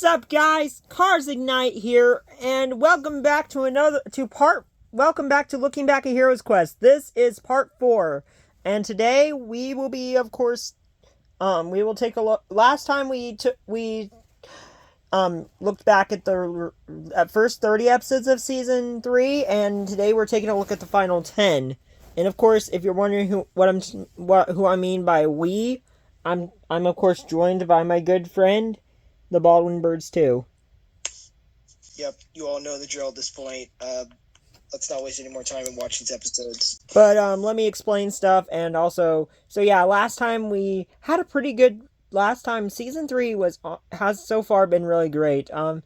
What's up, guys? Cars Ignite here, and welcome back to Looking Back at Hero's Quest. This is part 4, and today we will be, of course, we will take a look. Last time we looked back at the first 30 episodes of season 3, and today we're taking a look at the final 10. And of course, if you're wondering who I mean by we, I'm of course joined by my good friend, the Baldwin Birds too. Yep, you all know the drill at this point. Let's not waste any more time and watch these episodes. But let me explain stuff, and also, so yeah, last time we had a pretty good. Last time season 3 has so far been really great. I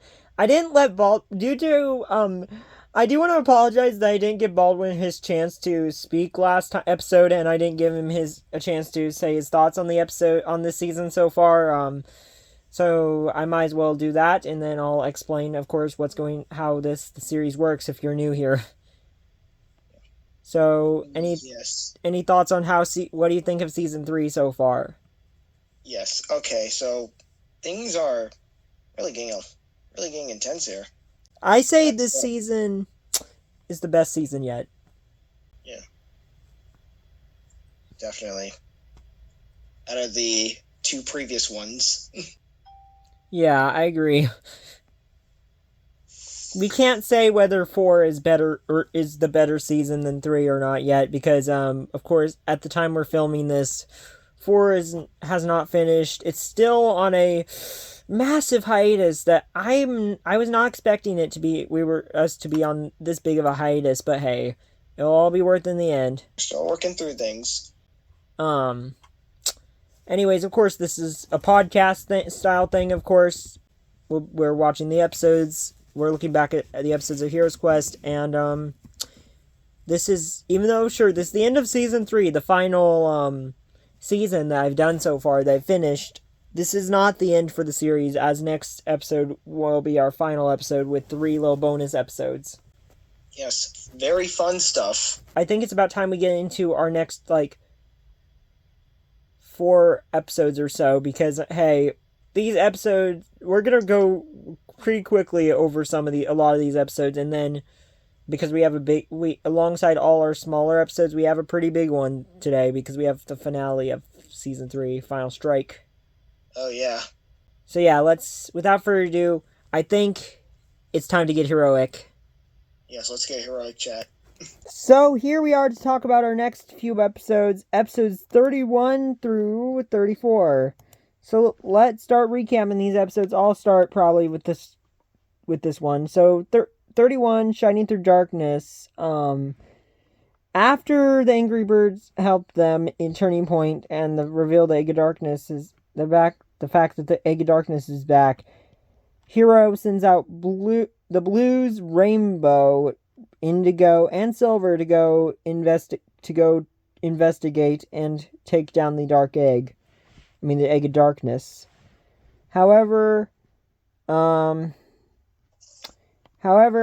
didn't let due to I do want to apologize that I didn't give Baldwin his chance to speak last episode, and I didn't give him a chance to say his thoughts on the episode on this season so far. So I might as well do that, and then I'll explain, of course, how the series works if you're new here. So any thoughts on what do you think of season 3 so far? Yes. Okay. So things are really getting intense here. I say this season is the best season yet. Yeah. Definitely. Out of the 2 previous ones. Yeah, I agree. We can't say whether 4 is better or is the better season than 3 or not yet, because of course at the time we're filming this, 4 has not finished. It's still on a massive hiatus that I was not expecting it to be. Us to be on this big of a hiatus, but hey, it'll all be worth it in the end. Still working through things. Anyways, of course, this is a podcast style thing. Of course, we're watching the episodes. We're looking back at the episodes of Hero's Quest, and this is, even though this is the end of season 3, the final season that I've done so far, that I've finished. This is not the end for the series, as next episode will be our final episode with 3 little bonus episodes. Yes, very fun stuff. I think it's about time we get into our next, 4 episodes or so, because, hey, these episodes, we're gonna go pretty quickly over a lot of these episodes, and then, because we have alongside all our smaller episodes, we have a pretty big one today, because we have the finale of season 3, Final Strike. Oh, yeah. So yeah, without further ado, I think it's time to get heroic. Yes, let's get heroic, chat. So here we are to talk about our next few episodes 31 through 34. So let's start recapping these episodes. I'll start probably with this one. So 31, Shining Through Darkness. After the Angry Birds helped them in Turning Point, and the reveal the Egg of Darkness is back. The fact that the Egg of Darkness is back, Hiro sends out the Blues, Rainbow, Indigo, and Silver to go investigate and take down the Dark Egg. The Egg of Darkness. However,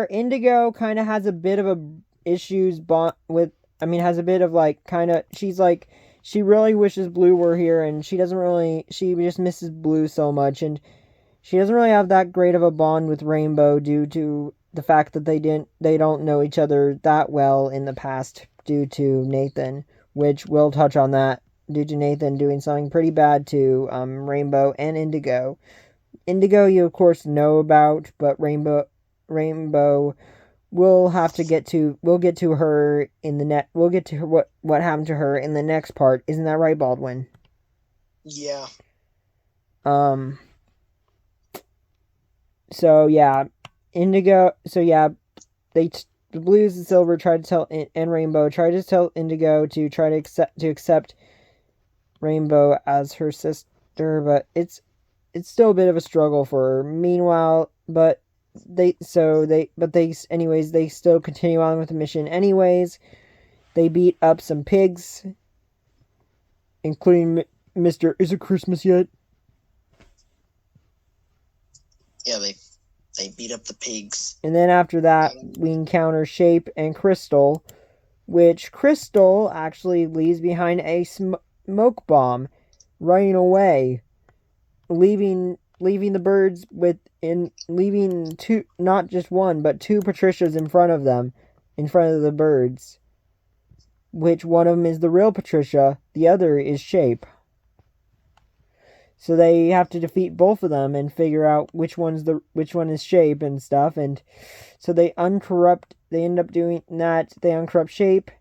Indigo kind of has a bit of she really wishes Blue were here, and she just misses Blue so much, and she doesn't really have that great of a bond with Rainbow due to the fact that they don't know each other that well in the past due to Nathan, which we'll touch on that, due to Nathan doing something pretty bad to Rainbow and Indigo. Indigo you of course know about, but Rainbow we'll get to her in the we'll get to her, what happened to her in the next part. Isn't that right, Baldwin? Yeah. So yeah, Indigo. So yeah, the Blues and Silver tried to tell, and Rainbow tried to tell Indigo to try to accept Rainbow as her sister, but it's still a bit of a struggle for her. Meanwhile, they still continue on with the mission anyways. They beat up some pigs, including Mr. Is it Christmas yet? Yeah, they beat up the pigs. And then after that, we encounter Shape and Crystal, which Crystal actually leaves behind a smoke bomb, running away, leaving leaving the birds leaving two, not just one, but two Patricias in front of them, in front of the birds. Which one of them is the real Patricia, the other is Shape. So they have to defeat both of them and figure out which one is Shape and stuff. And so they end up doing that. They uncorrupt Shape,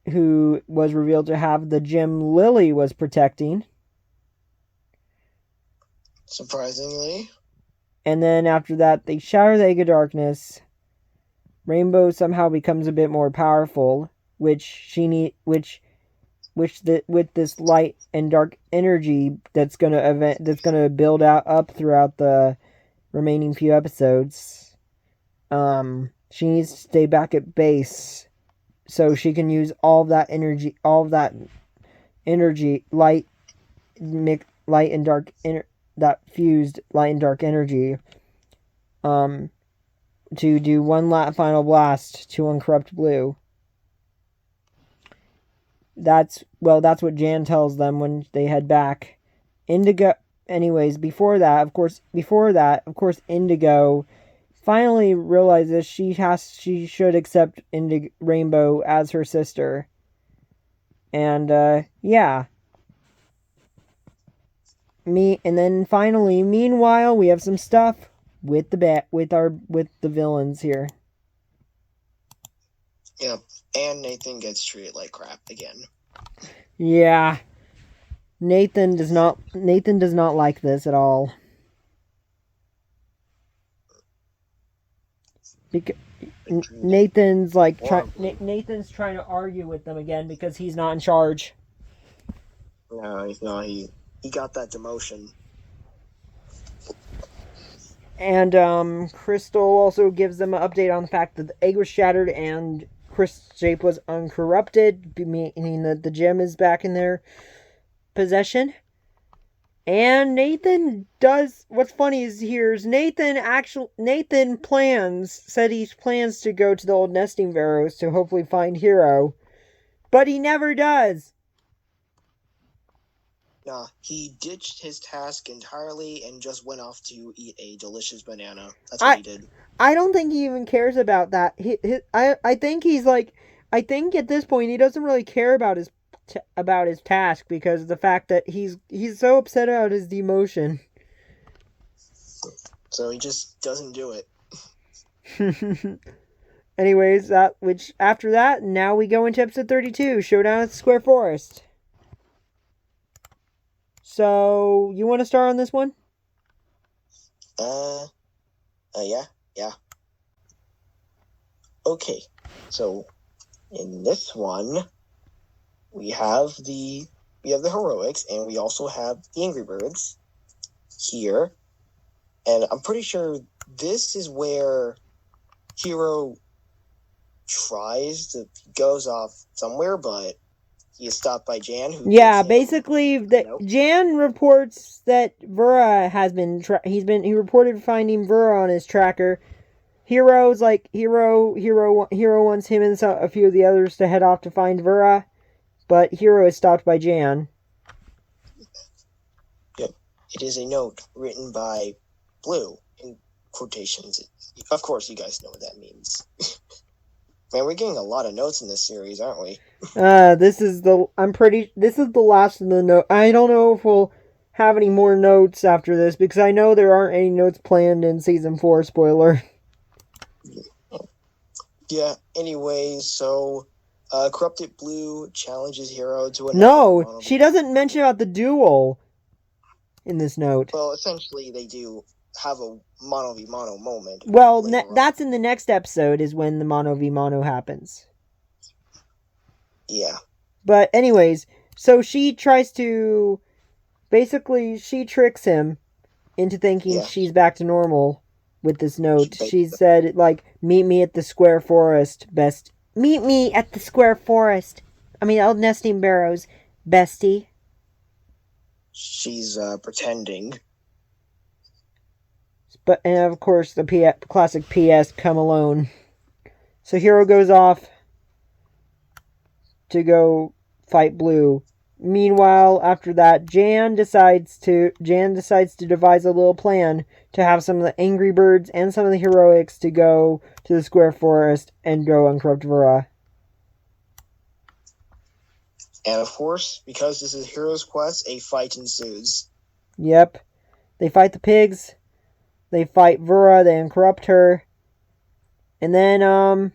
who was revealed to have the gem Lily was protecting. Surprisingly. And then after that, they shatter the Egg of Darkness. Rainbow somehow becomes a bit more powerful, with this light and dark energy that's gonna build up throughout the remaining few episodes. She needs to stay back at base so she can use all of that energy, light and dark, that fused light and dark energy, to do one final blast to uncorrupt Blue. That's what Jan tells them when they head back. Indigo. Anyways, before that, of course, Indigo finally realizes she should accept Rainbow as her sister. And yeah. And then finally, meanwhile, we have some stuff with the villains here. Yep. And Nathan gets treated like crap again. Yeah. Nathan does not like this at all. Because Nathan's Nathan's trying to argue with them again because he's not in charge. No, he's not. He got that demotion. And Crystal also gives them an update on the fact that the egg was shattered and Shape was uncorrupted, meaning that the gem is back in their possession. And Nathan does. What's funny is Nathan said he plans to go to the old nesting barrows to hopefully find Hiro, but he never does. Nah, he ditched his task entirely and just went off to eat a delicious banana. That's what he did. I don't think he even cares about that. I think he's like, I think at this point he doesn't really care about his task because of the fact that he's so upset about his demotion. So he just doesn't do it. Anyways, after that, now we go into episode 32, Showdown at the Square Forest. So, you want to start on this one? Yeah. Okay, so in this one, we have the heroics, and we also have the Angry Birds here, and I'm pretty sure this is where Hiro goes off somewhere, but he is stopped by Jan. Basically, Jan reports that Vera he reported finding Vera on his tracker. Hiro wants him and a few of the others to head off to find Vera, but Hiro is stopped by Jan. Yep. It is a note written by Blue, in quotations. Of course, you guys know what that means. Man, we're getting a lot of notes in this series, aren't we? This is the last of the note. I don't know if we'll have any more notes after this, because I know there aren't any notes planned in season 4, spoiler. Yeah, anyways, so Corrupted Blue challenges Hiro to another. No, she doesn't mention about the duel in this note. Well, essentially, they do have a mono v mono moment. Well, that's in the next episode is when the mono v mono happens. Yeah. But anyways, so she tries to... Basically, she tricks him into thinking she's back to normal with this note. She said, meet me at the Square Forest, best... Meet me at the Square Forest. Old nesting barrows, bestie. She's pretending. And of course, the classic PS, come alone. So Hiro goes off to go fight Blue. Meanwhile, after that, Jan decides to devise a little plan to have some of the Angry Birds and some of the heroics to go to the Square Forest and go uncorrupt Vera. And of course, because this is Hero's Quest, a fight ensues. Yep. They fight the pigs. They fight Vera. They uncorrupt her. And then,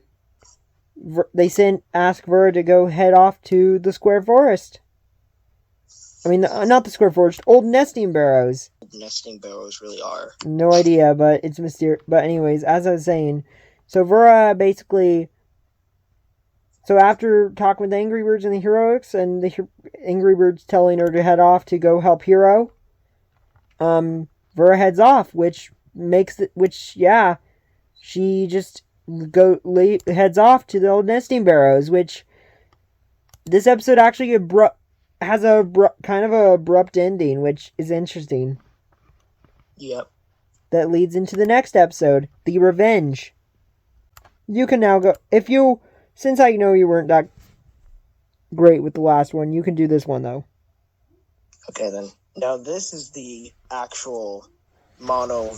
they ask Vera to go head off to the Square Forest. I mean, not the Square Forest, old nesting barrows. Nesting barrows really are. No idea, but it's mysterious. But anyways, as I was saying, so Vera basically. So after talking with the Angry Birds and the heroics, and the Angry Birds telling her to head off to go help Hiro, Vera heads off, she just heads off to the old nesting barrows, which this episode actually has a kind of a abrupt ending, which is interesting. Yep. That leads into the next episode, The Revenge. You can now go, since I know you weren't that great with the last one, you can do this one though. Okay then. Now this is the actual mono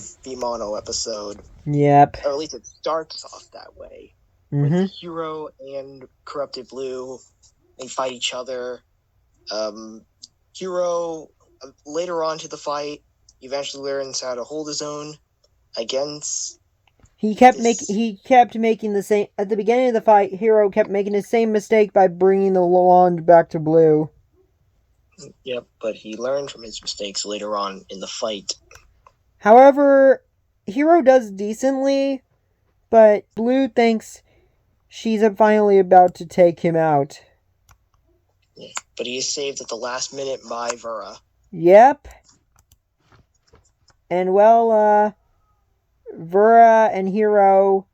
episode. Yep. Or at least it starts off that way. Mm-hmm. With Hiro and Corrupted Blue. They fight each other. Hiro, later on to the fight, eventually learns how to hold his own against. He kept making the same at the beginning of the fight. Hiro kept making the same mistake by bringing the wand back to Blue. Yep, but he learned from his mistakes later on in the fight. However, Hiro does decently, but Blue thinks she's finally about to take him out. Yeah, but he is saved at the last minute by Vera. Yep. And Vera and Hiro,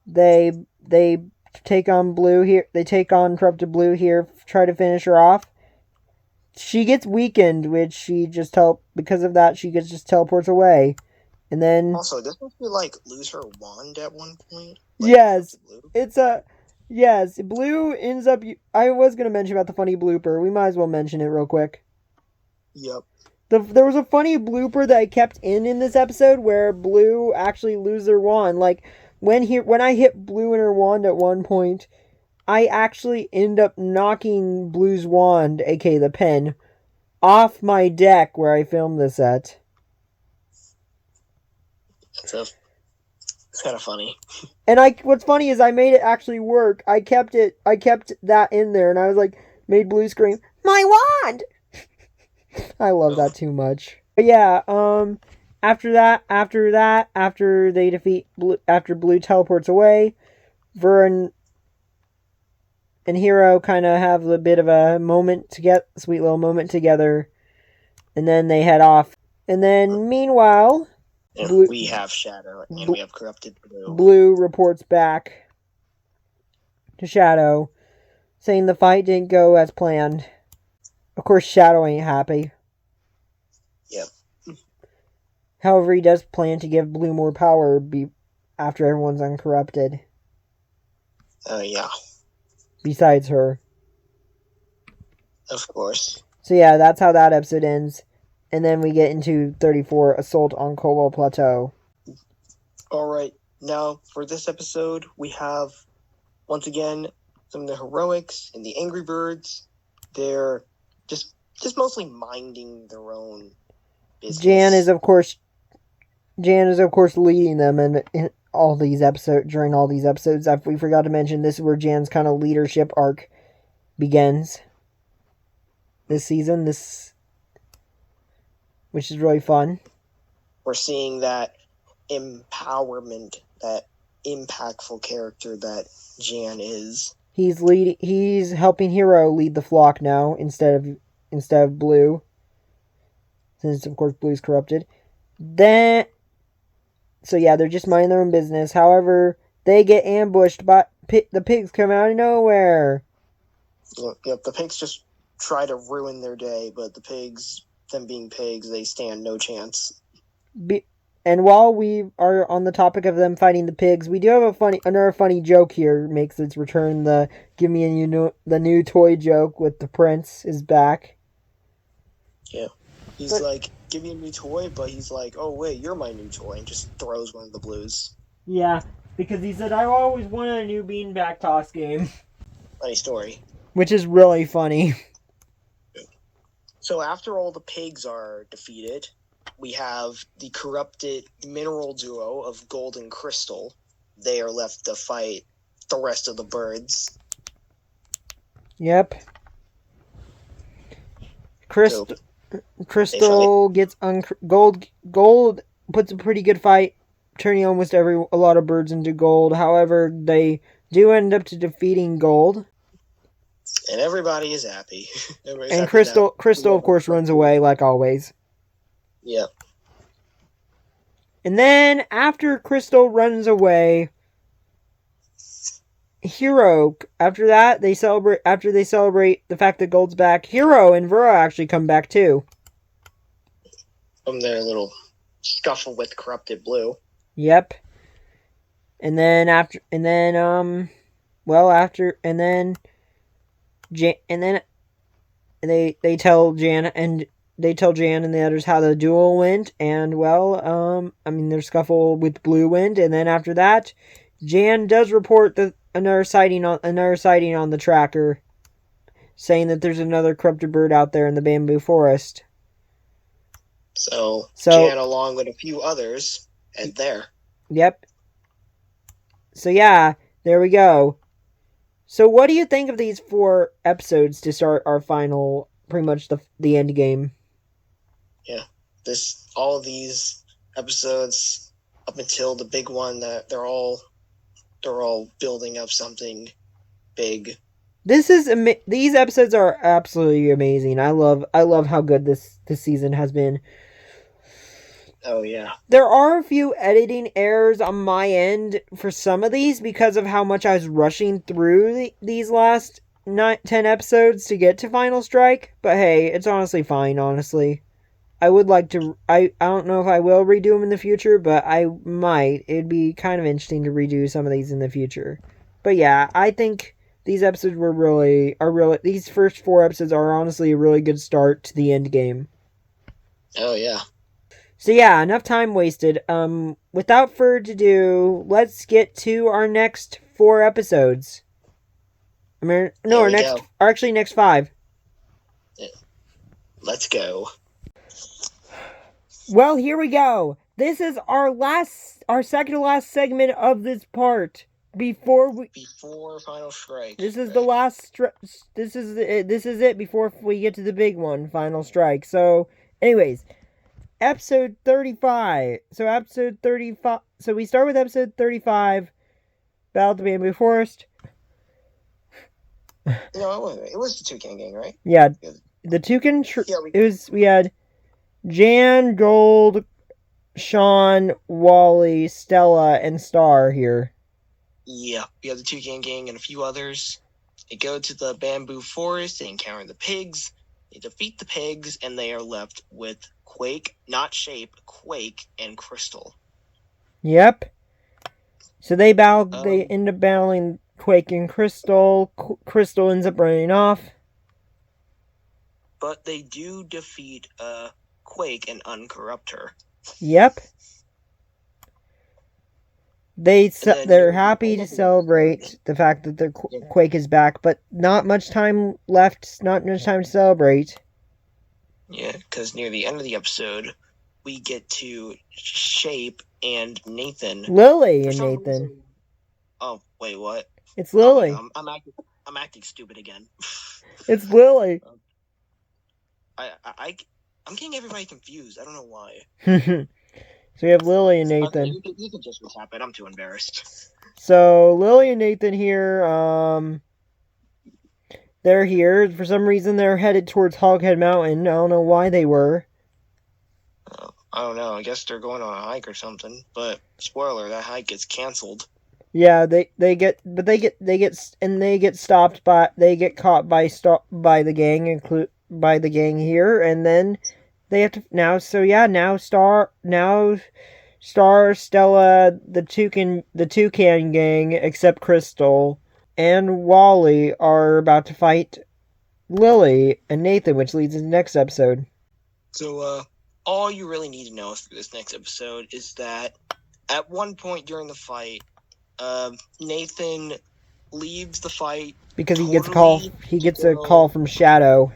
they take on Blue here. They take on Corrupted Blue here, try to finish her off. She gets weakened, which because of that, she just teleports away. And then also, doesn't she lose her wand at one point? Yes, yes. Blue ends up. I was gonna mention about the funny blooper. We might as well mention it real quick. Yep. There was a funny blooper that I kept in this episode where Blue actually loses her wand. Like when I hit Blue in her wand at one point, I actually end up knocking Blue's wand, aka the pen, off my deck where I filmed this at. It's kind of funny. And what's funny is I made it actually work. I kept that in there, and I was like, made Blue scream, "My wand!" I love that too much. But yeah, after they defeat Blue, after Blue teleports away, Vern and Hiro kind of have a bit of a sweet little moment together, and then they head off. And then meanwhile, we have Shadow and we have Corrupted Blue. Blue reports back to Shadow, saying the fight didn't go as planned. Of course, Shadow ain't happy. Yep. However, he does plan to give Blue more power after everyone's uncorrupted. Yeah. Besides her. Of course. So yeah, that's how that episode ends. And then we get into 34, Assault on Cobalt Plateau. Alright, now for this episode, we have, once again, some of the heroics and the Angry Birds. They're just mostly minding their own business. Jan is of course leading them in all these episodes. During all these episodes, we forgot to mention, this is where Jan's kind of leadership arc begins. This season, which is really fun. We're seeing that empowerment, that impactful character that Jan is. He's helping Hiro lead the flock now instead of Blue. Since of course Blue's corrupted. So yeah, they're just minding their own business. However, they get ambushed by the pigs come out of nowhere. Yep, the pigs just try to ruin their day, but the pigs, them being pigs, they stand no chance. And while we are on the topic of them fighting the pigs, we do have another funny joke here makes its return. The give me the new toy joke with the prince is back. Yeah. He's But like, give me a new toy, but he's like, oh wait, you're my new toy, and just throws one of the blues. yeah, because he said I always wanted a new beanbag toss game, Funny story. which is really funny. So after all the pigs are defeated, we have the corrupted mineral duo of Gold and Crystal. They are left to fight the rest of the birds. Yep. So Crystal gets gold. Gold puts a pretty good fight, turning almost a lot of birds into gold. However, they do end up to defeating gold. And everybody is happy. And happy Crystal, of course, runs away like always. Yep. And then after Crystal runs away, Hiro. After that, they celebrate. After they celebrate the fact that Gold's back, Hiro and Vera actually come back too. From their little scuffle with corrupted blue. Yep. And then they tell Jan and the others how the duel went, and their scuffle with Blue went, and then after that, Jan does report another sighting on the tracker, saying that there's another corrupted bird out there in the bamboo forest. So Jan, along with a few others, head there. Yep. So yeah, there we go. So what do you think of these 4 episodes to start our final, pretty much the end game? Yeah, all of these episodes up until the big one, that they're all building up something big. These episodes are absolutely amazing. I love how good this season has been. Oh yeah. There are a few editing errors on my end for some of these because of how much I was rushing through these last 10 episodes to get to Final Strike. But hey, it's honestly fine, honestly. I would like to... I don't know if I will redo them in the future, but I might. It'd be kind of interesting to redo some of these in the future. But yeah, I think these episodes these first 4 episodes are honestly a really good start to the end game. Oh yeah. So yeah, enough time wasted. Without further ado, let's get to our next 4 episodes. Next 5. Yeah. Let's go. Well, here we go. This is our second to last segment of this part. Before Final Strike. This is the last. This is it before we get to the big one, Final Strike. So, anyways, episode 35. So episode 35. So we start with episode 35, Battle of the Bamboo Forest. No, it was the Toucan Gang, right? Yeah, the Toucan. We had Jan, Gold, Sean, Wally, Stella, and Star here. Yeah, we have the Toucan Gang and a few others. They go to the bamboo forest, they encounter the pigs, they defeat the pigs, and they are left with Quake, not Shape, Quake, and Crystal. Yep. So they end up battling Quake and Crystal. Crystal ends up running off. But they do defeat Quake and uncorrupt her. Yep. They're happy to celebrate the fact that their Quake is back, but not much time left. Not much time to celebrate. Yeah, because near the end of the episode, we get to Shape and Nathan. Lily and Nathan. Reason... Oh wait, what? It's Lily. I'm acting stupid again. It's Lily. I'm getting everybody confused. I don't know why. So we have Lily and Nathan. Okay, you can just recap it. I'm too embarrassed. So Lily and Nathan here, they're here. For some reason, they're headed towards Hoghead Mountain. I don't know why they were. I don't know. I guess they're going on a hike or something. But spoiler, that hike gets canceled. Yeah, they get stopped by. They get caught by the gang, by the gang here, and then they have to now. So yeah, now Star, Stella, the Toucan gang, except Crystal, and Wally are about to fight Lily and Nathan, which leads to the next episode. So, all you really need to know for this next episode is that at one point during the fight, Nathan leaves the fight Because he gets a call. totally He to gets a go. call from Shadow.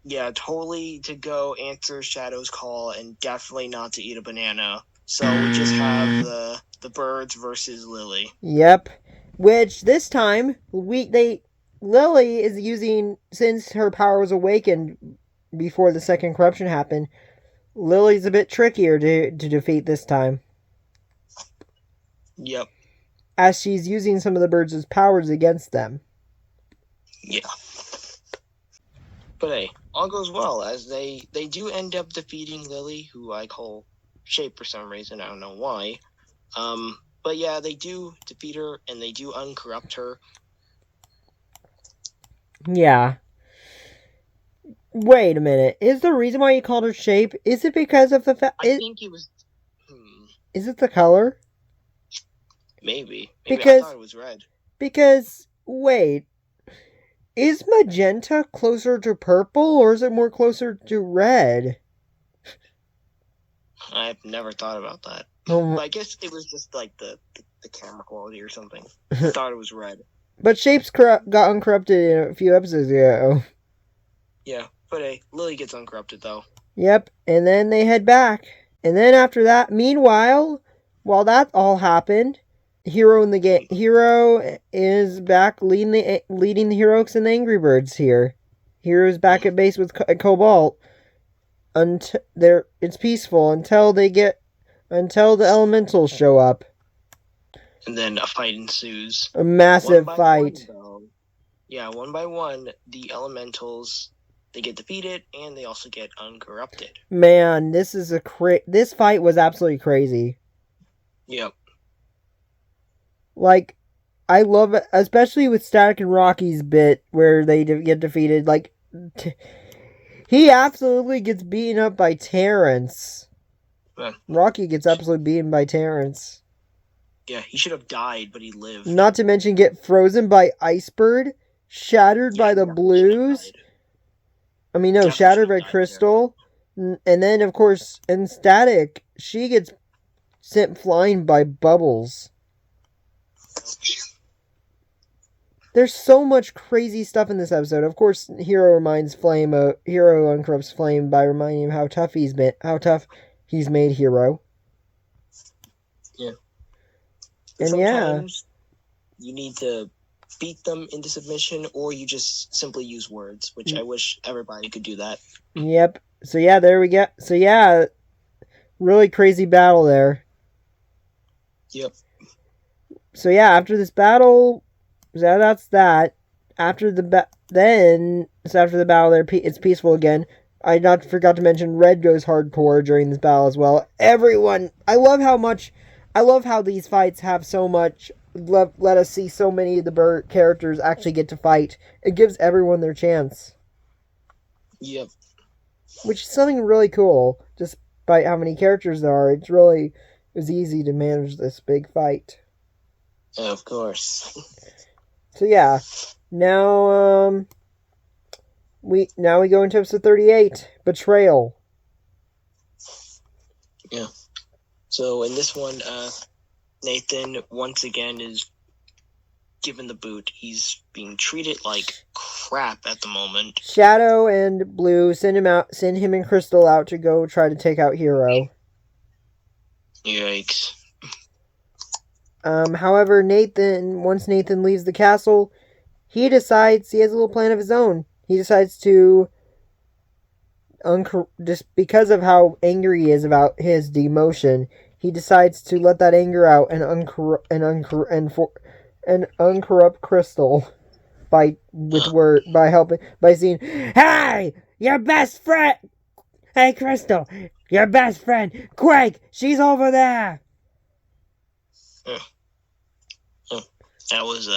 Yeah, totally to go answer Shadow's call, and definitely not to eat a banana. So we just have the birds versus Lily. Yep. Which this time Lily is using, since her power was awakened before the second corruption happened. Lily's a bit trickier to defeat this time, Yep. as she's using some of the birds' powers against them. Yeah. But hey, all goes well, as they do end up defeating Lily, who I call Shape for some reason. I don't know why. But yeah, they do defeat her, and they do uncorrupt her. Yeah. Wait a minute. Is the reason why you called her Shape? Is it because of the fact? I think it was. Is it the color? Maybe Because I thought it was red. Because wait, is magenta closer to purple or is it more closer to red? I've never thought about that. But I guess it was just like the camera quality or something. I thought it was red. But Shapes got uncorrupted a few episodes ago. Yeah, but hey, Lily gets uncorrupted though. Yep, and then they head back. And then after that, meanwhile, while that all happened, Hiro is back leading the Heroics and the Angry Birds here. Hiro's back at base with Cobalt. It's peaceful until the elementals show up. And then a fight ensues. A massive fight. One by one, the elementals, they get defeated and they also get uncorrupted. Man, this fight was absolutely crazy. Yep. Like, I love it, especially with Static and Rocky's bit where they get defeated. Like, he absolutely gets beaten up by Terrence. Rocky gets absolutely beaten by Terrence. Yeah, he should have died, but he lived. Not to mention get frozen by Icebird, shattered by the Blues. I mean, no, shattered by Crystal. And then, of course, in Static, she gets sent flying by Bubbles. There's so much crazy stuff in this episode. Of course, Hiro uncorrupts Flame by reminding him how tough he's made Hiro. Yeah. And sometimes you need to beat them into submission, or you just simply use words, which I wish everybody could do that. Yep. So yeah, there we go. So yeah, really crazy battle there. Yep. So yeah, after this battle, that's that. After the battle, there it's peaceful again. I forgot to mention Red goes hardcore during this battle as well. Everyone, I love how these fights have so much. Let us see so many of the bird characters actually get to fight. It gives everyone their chance. Yep. Which is something really cool. Despite how many characters there are, it was easy to manage this big fight. Of course. So yeah, now we go into episode 38, Betrayal. Yeah. So in this one, Nathan once again is given the boot. He's being treated like crap at the moment. Shadow and Blue send him and Crystal out to go try to take out Hiro. Yikes. However, once Nathan leaves the castle, he has a little plan of his own. He decides to, just because of how angry he is about his demotion, he decides to let that anger out and uncorrupt Crystal by saying, "Hey, your best friend! Hey, Crystal, your best friend, Quake, she's over there." That was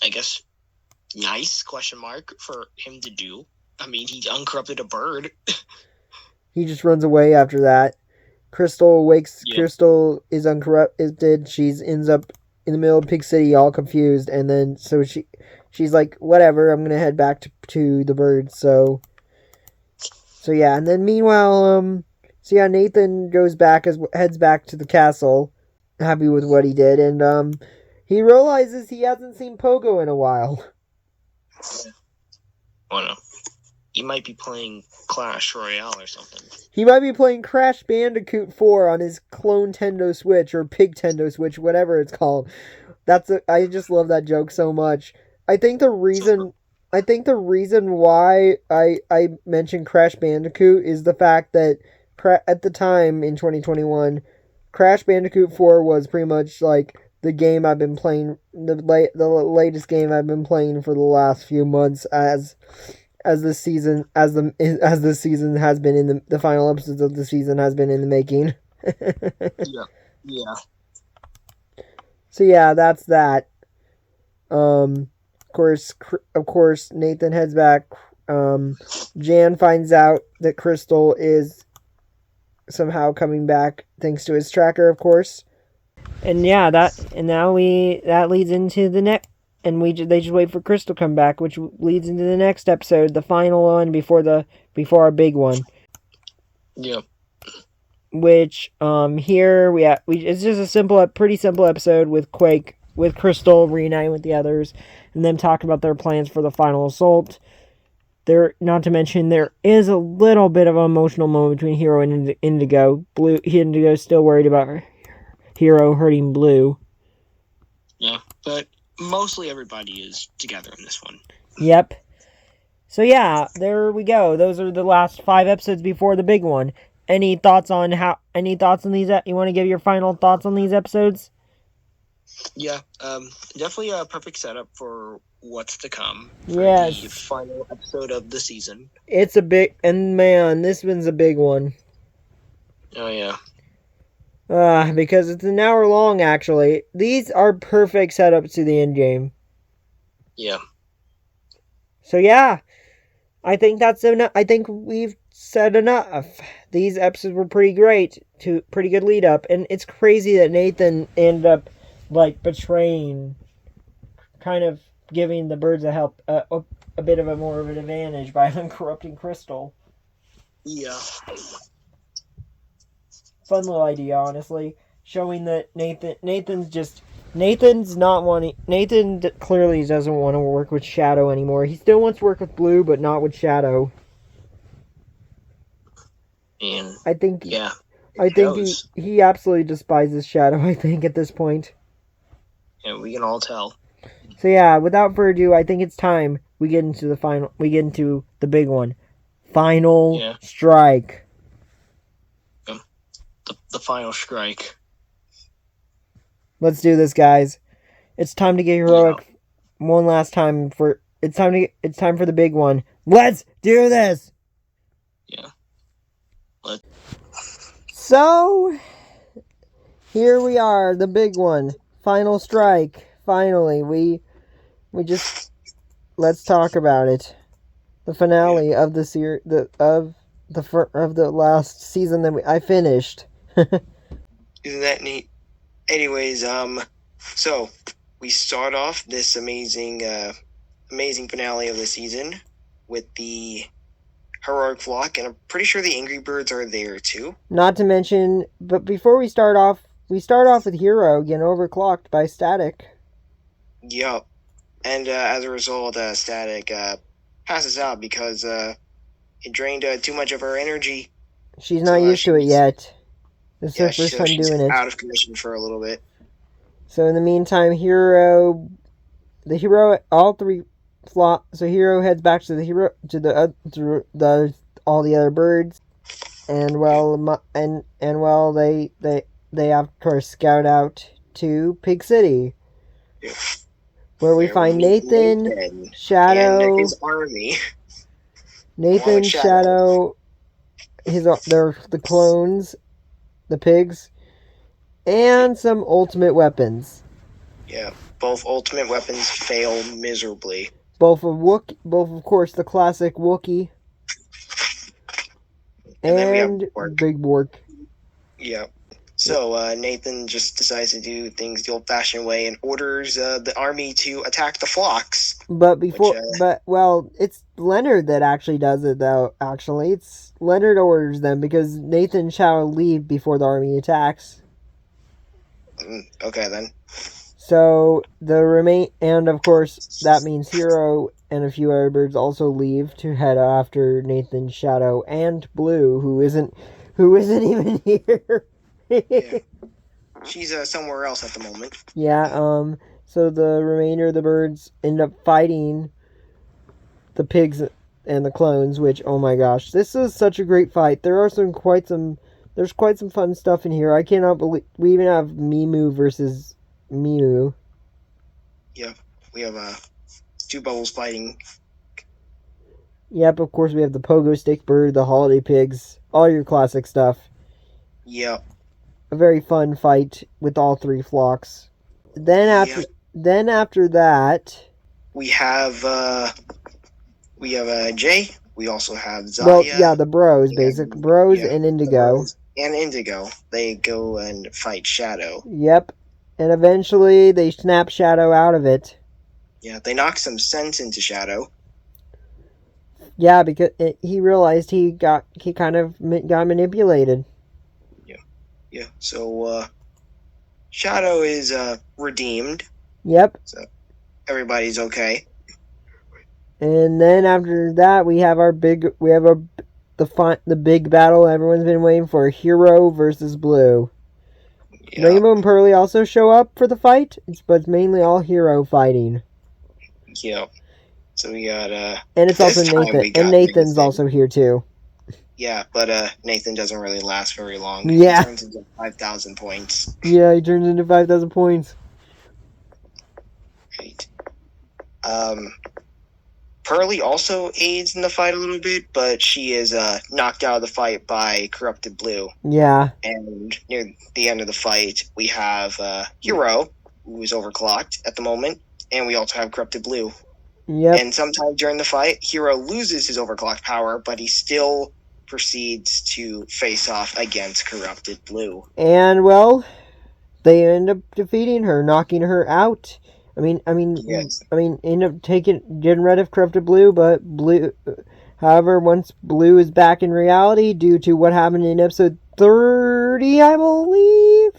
I guess, nice question mark for him to do. I mean, he uncorrupted a bird. He just runs away after that. Yeah. Crystal is uncorrupted. She's ends up in the middle of Pig City, all confused, and then so she's like, whatever, I'm gonna head back to the birds. So yeah, and then meanwhile, so yeah, Nathan heads back to the castle, happy with what he did, and he realizes he hasn't seen Pogo in a while. Oh no. He might be playing Clash Royale or something. He might be playing Crash Bandicoot 4 on his clone Tendo Switch or Pig Tendo Switch, whatever it's called. I just love that joke so much. I think the reason why I mentioned Crash Bandicoot is the fact that at the time in 2021, Crash Bandicoot 4 was pretty much like the game I've been playing, the latest game I've been playing for the last few months as this season has been the final episodes of the season has been in the making. Yeah. Yeah. So yeah, that's that. Of course, Nathan heads back. Jan finds out that Crystal is somehow coming back thanks to his tracker, of course. And yeah, that leads into the next, and they just wait for Crystal to come back, which leads into the next episode, the final one before our big one. Yep. Which here it's just pretty simple episode with Crystal reuniting with the others, and them talking about their plans for the final assault. Not to mention there is a little bit of an emotional moment between Hiro and Indigo. Indigo's still worried about Hiro hurting Blue. Yeah, but mostly everybody is together in this one. Yep. So yeah, there we go. Those are the last 5 episodes before the big one. Any thoughts on these? You want to give your final thoughts on these episodes? Yeah, definitely a perfect setup for what's to come for yes. the final episode of the season. It's a big, and man, this one's a big one. Oh yeah. Because it's an hour long. Actually, these are perfect setups to the endgame. Yeah. So yeah, I think that's enough. I think we've said enough. These episodes were pretty great, pretty good lead up, and it's crazy that Nathan ended up like betraying, kind of giving the birds a bit of a more of an advantage by uncorrupting Crystal. Yeah. Fun little idea, honestly, showing that Nathan clearly doesn't want to work with Shadow anymore. He still wants to work with Blue, but not with Shadow. And I think yeah. I think he absolutely despises Shadow, I think, at this point. Yeah, we can all tell. So yeah, without further ado, I think it's time we get into the big one. Final strike. The final strike. Let's do this, guys. It's time to get heroic one last time it's time for the big one. Let's do this. Yeah. So here we are, the big one. Final strike. Finally, we let's talk about it. The finale of the of the last season that I finished. Isn't that neat? Anyways, so we start off this amazing finale of the season with the heroic flock, and I'm pretty sure the Angry Birds are there too. Not to mention, but before we start off with Hiro getting overclocked by Static. Yup. And as a result, Static passes out because it drained too much of her energy. She's not used to it yet. This is her first time doing it. Out of commission for a little bit. So in the meantime, all three flop. So Hiro heads back to all the other birds, and they of course scout out to Pig City. Yeah. Where we find Nathan, Shadow, and his army. Nathan, Shadow, the clones, the pigs, and some ultimate weapons. Yeah, both ultimate weapons fail miserably. Both of course the classic Wookiee, and Big Bork. Yeah. So Nathan just decides to do things the old-fashioned way and orders the army to attack the flocks. But Which it's Leonard that actually does it, though. Actually, it's Leonard orders them because Nathan shall leave before the army attacks. Okay then. So and of course that means Hiro and a few other birds also leave to head after Nathan, Shadow, and Blue, who isn't even here. Yeah. She's somewhere else at the moment. Yeah. So the remainder of the birds end up fighting the pigs and the clones. Which, oh my gosh, this is such a great fight. There's quite some fun stuff in here. I cannot believe we even have Mimu versus Mimu. Yeah, we have two bubbles fighting. Yep, of course we have the pogo stick bird, the holiday pigs, all your classic stuff. Yep. A very fun fight with all three flocks. Then after that, we have Jay. We also have Zaya. Well, yeah, the bros, bros and Indigo. And Indigo. They go and fight Shadow. Yep. And eventually they snap Shadow out of it. Yeah, they knock some sense into Shadow. Yeah, because he realized he kind of got manipulated. Yeah. So Shadow is redeemed. Yep. So everybody's okay. And then after that, the big battle everyone's been waiting for: Hiro versus Blue. Yeah. Rainbow and Pearly also show up for the fight, but it's mainly all Hiro fighting. Yep. So we got and it's also Nathan, and Nathan's also here too. Yeah, but Nathan doesn't really last very long. Yeah. He turns into 5,000 points. Yeah, he turns into 5,000 points. Right. Pearly also aids in the fight a little bit, but she is knocked out of the fight by Corrupted Blue. Yeah. And near the end of the fight, we have Hiro, who is overclocked at the moment, and we also have Corrupted Blue. Yep. And sometime during the fight, Hiro loses his overclocked power, but he still proceeds to face off against Corrupted Blue. And, well, they end up defeating her, knocking her out. Yes. End up getting rid of Corrupted Blue, but however, once Blue is back in reality, due to what happened in episode 30, I believe.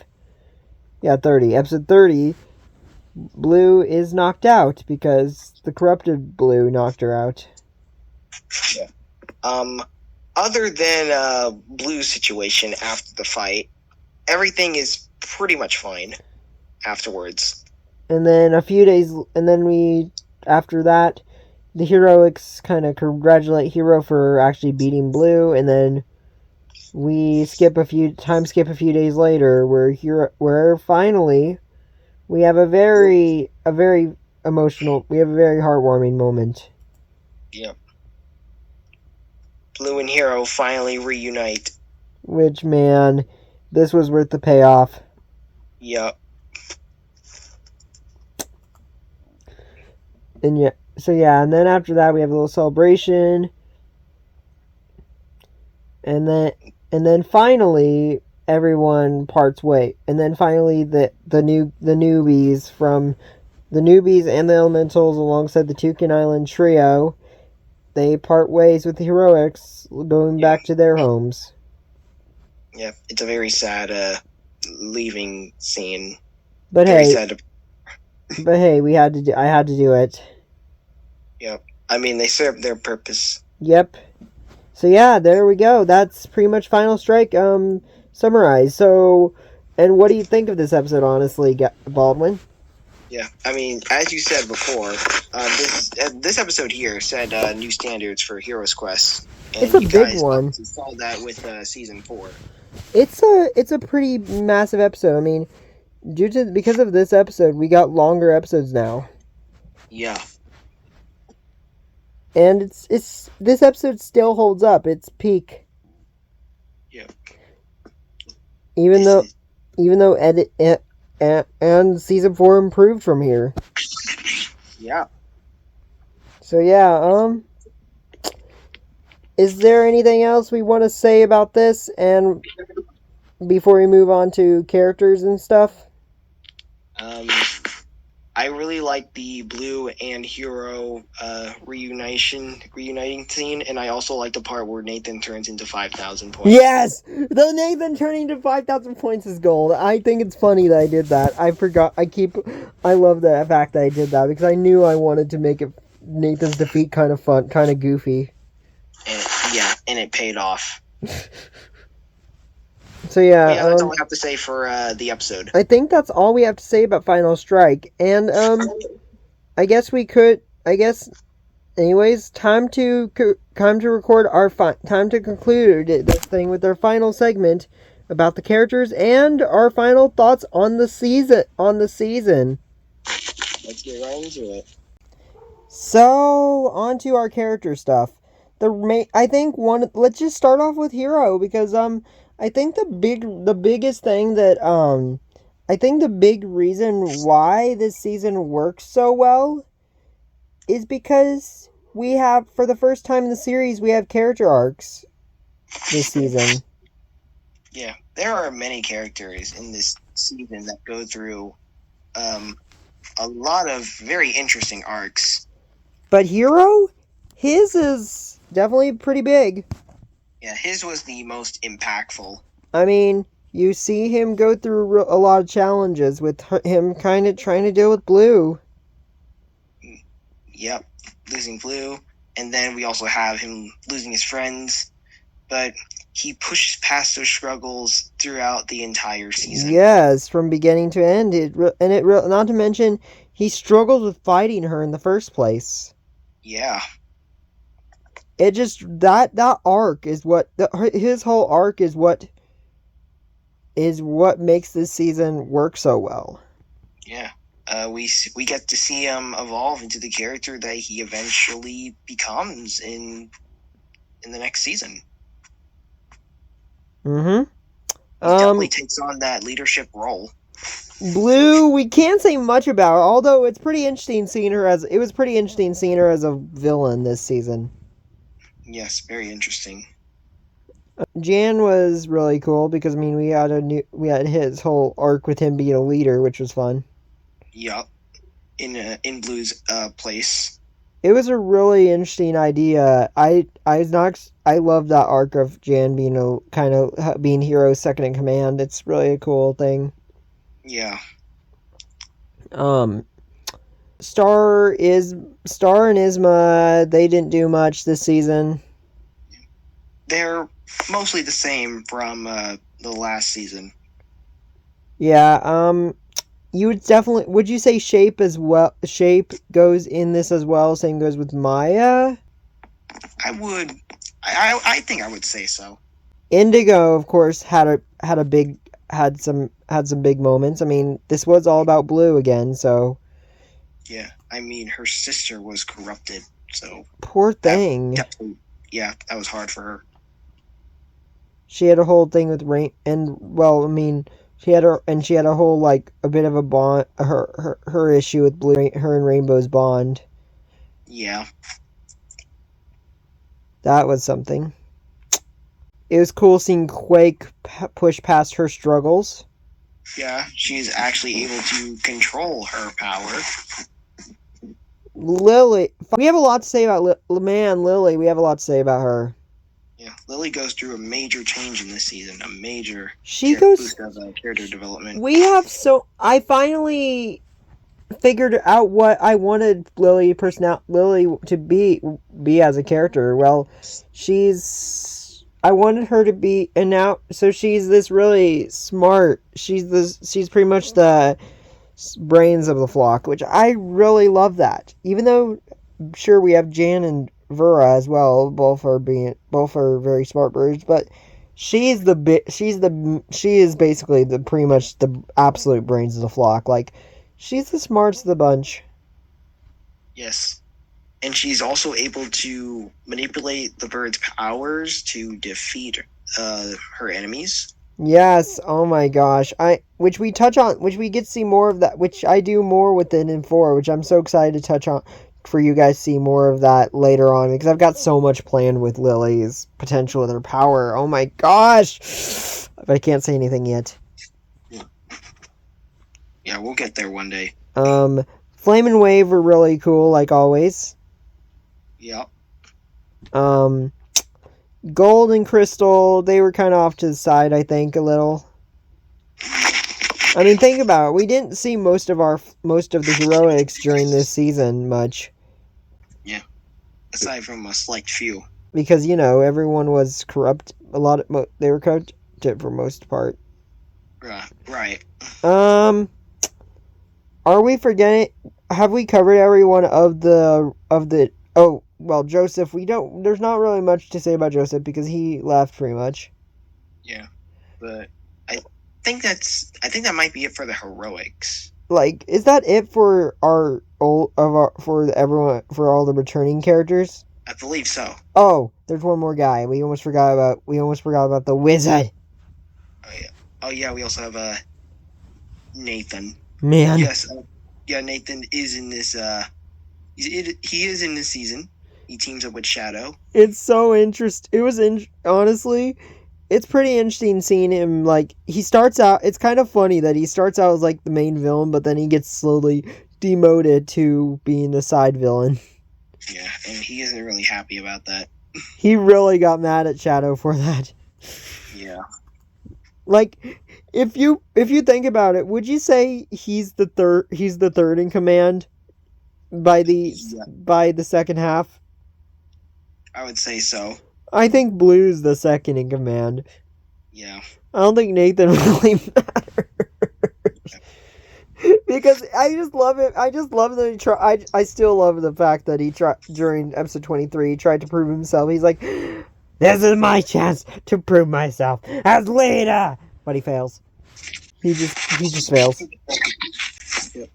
Yeah, 30. Episode 30, Blue is knocked out because the Corrupted Blue knocked her out. Yeah. Other than Blue's situation after the fight, everything is pretty much fine afterwards. And then after that, the heroics kind of congratulate Hiro for actually beating Blue, and then we skip a few days later where finally we have a very emotional, we have a very heartwarming moment. Yep. Blue and Hiro finally reunite. Which, man, this was worth the payoff. Yep. And then after that we have a little celebration. And then finally everyone parts ways. And then finally the newbies and the elementals alongside the Toucan Island trio, they part ways with the heroics, going back to their homes. Yeah, it's a very sad leaving scene. But very sad. But hey, I had to do it. Yep. I mean, they served their purpose. Yep. So yeah, there we go. That's pretty much Final Strike summarized. So, and what do you think of this episode, honestly, Baldwin? Yeah, I mean, as you said before, this episode here set new standards for Heroes Quest. And it's a big one. You saw that with season 4. It's a pretty massive episode. I mean, because of this episode, we got longer episodes now. Yeah. And it's this episode still holds up. It's peak. Yeah. Even though edit and season 4 improved from here. Yeah. So yeah, is there anything else we want to say about this? And before we move on to characters and stuff? Um, I really like the Blue and Hero reuniting scene, and I also like the part where Nathan turns into 5,000 points. Yes! The Nathan turning to 5,000 points is gold. I think it's funny that I did that. I love the fact that I did that because I knew I wanted to make it Nathan's defeat kind of fun, kind of goofy. And it paid off. So yeah, that's all I have to say for the episode. I think that's all we have to say about Final Strike, and I guess anyways, time to record our time to conclude this thing with our final segment about the characters and our final thoughts on the season. Let's get right into it. So, on to our character stuff. Let's just start off with Hiro because I think the biggest thing that I think the big reason why this season works so well is because we have, for the first time in the series, we have character arcs this season. Yeah, there are many characters in this season that go through a lot of very interesting arcs. But Hiro, his is definitely pretty big. Yeah, his was the most impactful. I mean, you see him go through a lot of challenges with him kind of trying to deal with Blue. Yep, losing Blue. And then we also have him losing his friends. But he pushes past those struggles throughout the entire season. Yes, from beginning to end. Not to mention, he struggled with fighting her in the first place. Yeah. It just, that arc is his whole arc is what makes this season work so well. Yeah. We get to see him evolve into the character that he eventually becomes in the next season. Mm-hmm. He definitely takes on that leadership role. Blue, we can't say much about, although it was pretty interesting seeing her as a villain this season. Yes, very interesting. Jan was really cool because I mean we had his whole arc with him being a leader, which was fun. Yup. In Blue's place. It was a really interesting idea. I love that arc of Jan being Hiro's second in command. It's really a cool thing. Yeah. Star and Isma, they didn't do much this season. They're mostly the same from the last season. Yeah, would you say Shape as well? Shape goes in this as well, same goes with Maya? I would. I think I would say so. Indigo, of course, had some big moments. I mean, this was all about Blue again, so. Yeah, I mean, her sister was corrupted, so. Poor thing. That was hard for her. She had a whole thing with Rain, and well, I mean, she had a whole a bit of a bond. Her issue with Blue, her and Rainbow's bond. Yeah. That was something. It was cool seeing Quake push past her struggles. Yeah, she's actually able to control her power. Lily, we have a lot to say about Lily. We have a lot to say about her. Yeah, Lily goes through a major change in this season. A major boost of character development. I finally figured out what I wanted Lily to be as a character. Well, I wanted her to be, and now, so she's this really smart, she's pretty much the brains of the flock, which I really love that. Even though, sure, we have Jan and Vera as well, both are very smart birds, but she is basically pretty much the absolute brains of the flock. She's the smartest of the bunch. Yes. And she's also able to manipulate the bird's powers to defeat her enemies. Yes, oh my gosh. Which we get to see more of that, which I do more with in 4, which I'm so excited to for you guys to see more of that later on because I've got so much planned with Lily's potential with her power. Oh my gosh! But I can't say anything yet. Yeah, we'll get there one day. Flame and Wave were really cool, like always. Yep. Gold and Crystal, they were kind of off to the side, I think, a little. I mean, think about it. We didn't see most of the heroics during this season much. Yeah. Aside from a select few. Because, everyone was corrupt. They were corrupted for most part. Right. Are we forgetting? Have we covered every one of the? Oh, well, Joseph. There's not really much to say about Joseph because he left pretty much. Yeah, but I think that might be it for the heroics. Like, is that it for everyone for all the returning characters? I believe so. Oh, there's one more guy. We almost forgot about the wizard. Oh yeah. We also have Nathan. Man. Yes. Yeah, Nathan is in this. He is in this season. He teams up with Shadow. It's so interesting. Honestly, it's pretty interesting seeing him. Like, he starts out. It's kind of funny that he starts out as like the main villain, but then he gets slowly demoted to being the side villain. Yeah, and he isn't really happy about that. He really got mad at Shadow for that. Yeah. Like, if you think about it, would you say he's the third in command by the second half? I would say so. I think Blue's the second in command. Yeah. I don't think Nathan really matters. Because I just love it. I just love that he tried. I still love the fact that he tried during episode 23. He tried to prove himself. He's like, "This is my chance to prove myself as leader," but he fails. He just fails. Yep.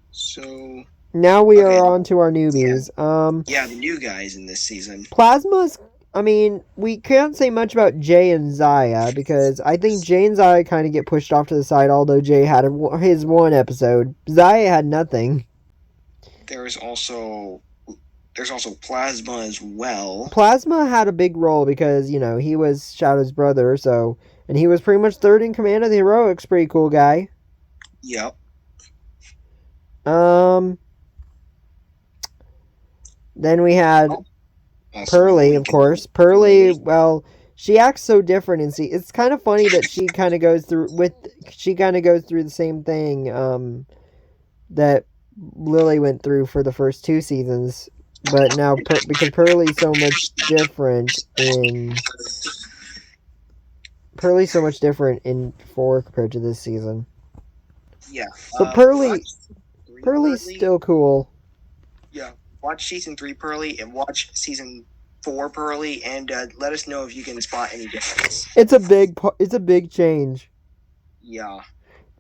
So now we are on to our newbies. Yeah, the new guys in this season. Plasma's. I mean, we can't say much about Jay and Zaya because I think Jay and Zaya kind of get pushed off to the side. Although Jay had his one episode, Zaya had nothing. There's also Plasma as well. Plasma had a big role because he was Shadow's brother, and he was pretty much third in command of the heroics. Pretty cool guy. Yep. Then we had Pearly, of course. Pearly, well, she acts so different and it's kind of funny that she kind of goes through the same thing that Lily went through for the first two seasons, but now because Pearly's so much different in 4 compared to this season. Yeah. But Pearly's still cool. Yeah. Watch season 3 Pearly and watch season 4 Pearly, and let us know if you can spot any difference. It's a big change. Yeah.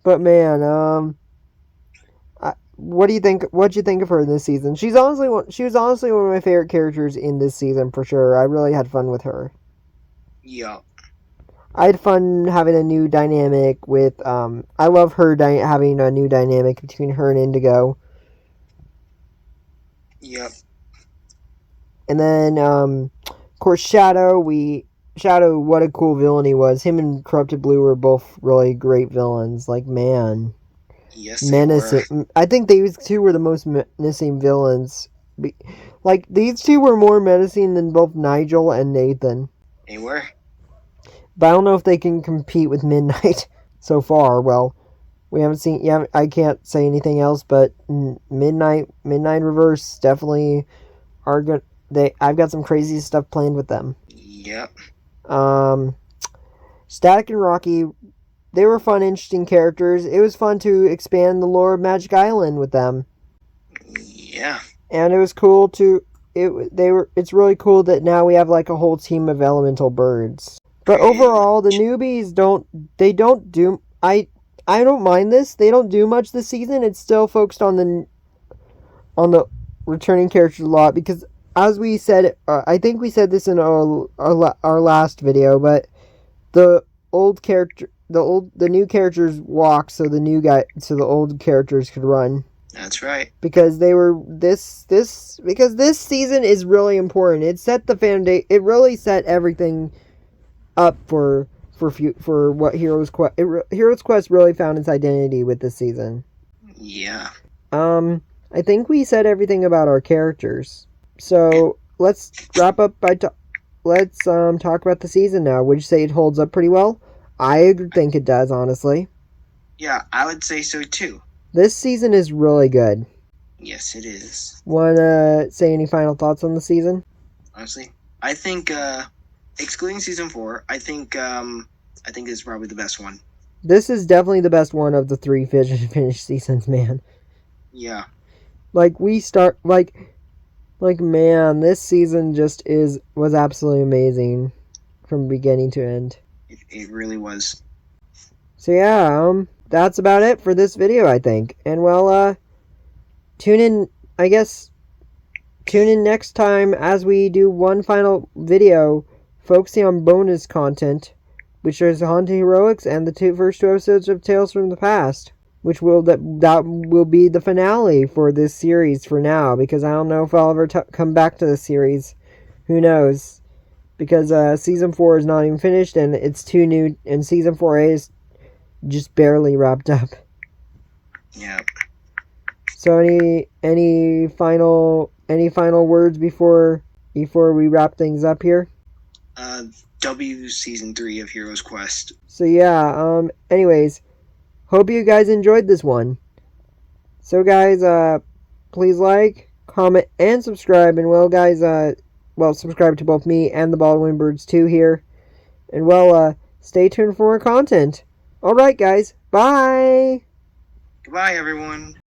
But man, what do you think? What'd you think of her this season? She was honestly one of my favorite characters in this season for sure. I really had fun with her. Yeah. I had fun having a new dynamic with. I love her having a new dynamic between her and Indigo. Yep. And then, of course, Shadow. What a cool villain he was. Him and Corrupted Blue were both really great villains. Like, man. Yes, menacing. I think these two were the most menacing villains. Like, these two were more menacing than both Nigel and Nathan. They were. But I don't know if they can compete with Midnight so far. Well, we haven't seen. Yeah, I can't say anything else. But Midnight Reverse definitely are good. I've got some crazy stuff planned with them. Yep. Static and Rocky, they were fun, interesting characters. It was fun to expand the lore of Magic Island with them. Yeah. And it was cool to. It's really cool that now we have like a whole team of elemental birds. But overall, the newbies don't do. I don't mind this. They don't do much this season. It's still focused on the returning characters a lot because, as we said, I think we said this in our last video, but the new characters walk so the old characters could run. That's right. because they were because this season is really important. It set the foundation. It really set everything up for what Heroes Quest really found its identity with this season. Yeah. I think we said everything about our characters. So let's wrap up by let's talk about the season now. Would you say it holds up pretty well? I think it does, honestly. Yeah, I would say so too. This season is really good. Yes, it is. Wanna say any final thoughts on the season? Honestly, I think excluding season 4, I think this is probably the best one. This is definitely the best one of the three finished seasons, man. Yeah. Like we start like man, this season just was absolutely amazing from beginning to end. It really was. So yeah, that's about it for this video, I think. And well, tune in, I guess, tune in next time as we do one final video focusing on bonus content, which is Haunted Heroics and the first two episodes of Tales from the Past, which that will be the finale for this series for now, because I don't know if I'll ever come back to this series. Who knows? Because season 4 is not even finished, and it's too new, and season 4A is just barely wrapped up. Yeah. So any final words before we wrap things up here? W season 3 of Heroes Quest. So yeah, anyways, hope you guys enjoyed this one. So guys, please like, comment, and subscribe. And well guys, subscribe to both me and the Baldwin Birds too here. And well, stay tuned for more content. Alright guys, bye! Goodbye, everyone.